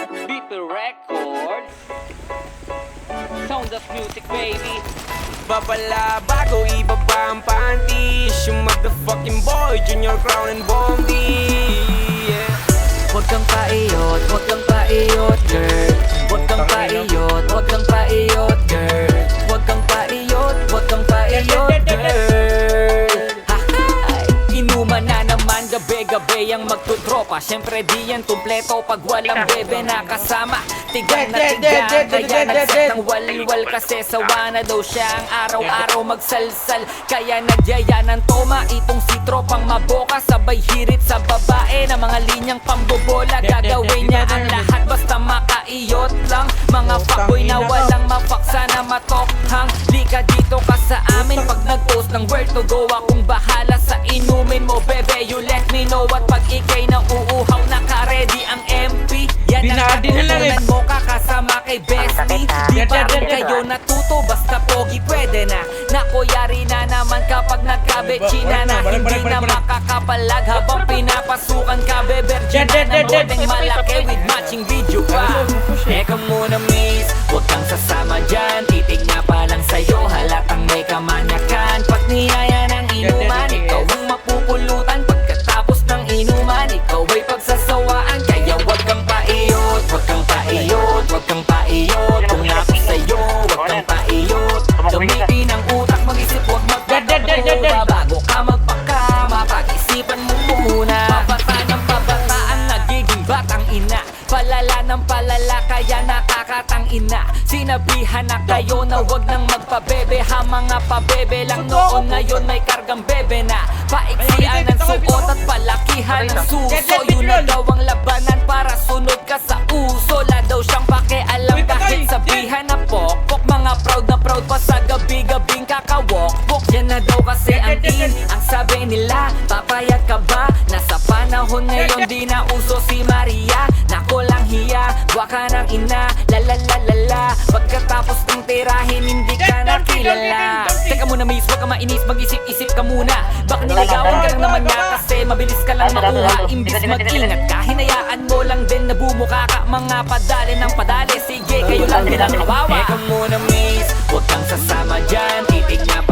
Beeple Records. Sound of music, baby. Babala bago ibaba ang panties. Yung motherfucking boy, Junior Crown and Bombi. Yeah. Huwag kang paiyot, huwag kang paiyot, girl. Huwag kang paiyot, huwag kang paiyot, girl. Huwag kang paiyot, huwag kang paiyot, girl. Hahay! Inuman na naman gabi-gabi ang magtutropa. Siyempre di yan kumpleto pag walang bebe na kasama. Tigan na tigan, kaya nagset ng walwal. Kasi sawa na daw siya ang araw-araw magsalsal. Kaya nagyaya ng toma itong si tropang maboka. Sabay hirit sa babae na mga linyang pambobola. Gagawin niya ang lahat basta makaiyot lang. Mga fuckboy na walang mapaksa na matokhang. Lika dito ka sa amin pag nag-post ng where to go. Akong bahala sa inumin mo, bebe, you let me know. At pag ikay na uuhaw, naka-ready ang MP. Yan ang natutunan mo kakasama kay bestie. Di pa rin kayo natuto, basta pogi pwede na. Nakuyari na naman kapag nagkabetsina na. Hindi na makakapalag habang pinapasukan ka. Bebergin na ng boteng malaki with matching video pa. Eka muna miss, huwag kang sasama dyan. Titig nga pa lang sa'yo, halatang may kamanyakan. Pag niyaya ng inuman, ikaw ang mapupulutan. Pagkatapos ng inuman, ikaw ay pagsasawaan. Kaya huwag kang paiyot, huwag kang paiyot, huwag kang paiyot. Kung ako sa'yo, huwag kang paiyot. Gamitin ang utak, mag-isip, huwag magpapakura. Bago ka magpakama, pag-isipan mo muna. Pabata ng pabata ang nagiging batang ina. Palala ng palala, kaya nakakatang ina. Sinabihan na kayo na wag nang magpabebe. Ha mga pabebe lang noon, ngayon may kargang bebe na. Paiksian ng suot at palakihan ng suso. Yun na daw ang labanan para sunod ka sa uso. La daw siyang pakialam kahit sabihan na pokpok. Mga proud na proud pa sa gabi-gabing kakawokpok. Yan na daw kasi ang in, ang sabi nila. Papayat ka ba? Nasa panahon ngayon di na uso si Maria. Nako lang hiya, waka ng ina. Lalalalala, pagkatapos ng tirahin hindi ka nakilala. Teka muna miss, wag ka mainis, mag-isip-isip ka muna. Baka niligawan ka lang naman niya kasi mabilis ka lang makuha. Imbis mag-ingat ka, hinayaan mo lang din na bumuka ka. Mga padali ng padali, sige kayo lang din ang kawawa. Teka muna miss, wag kang sasama dyan. Titig nga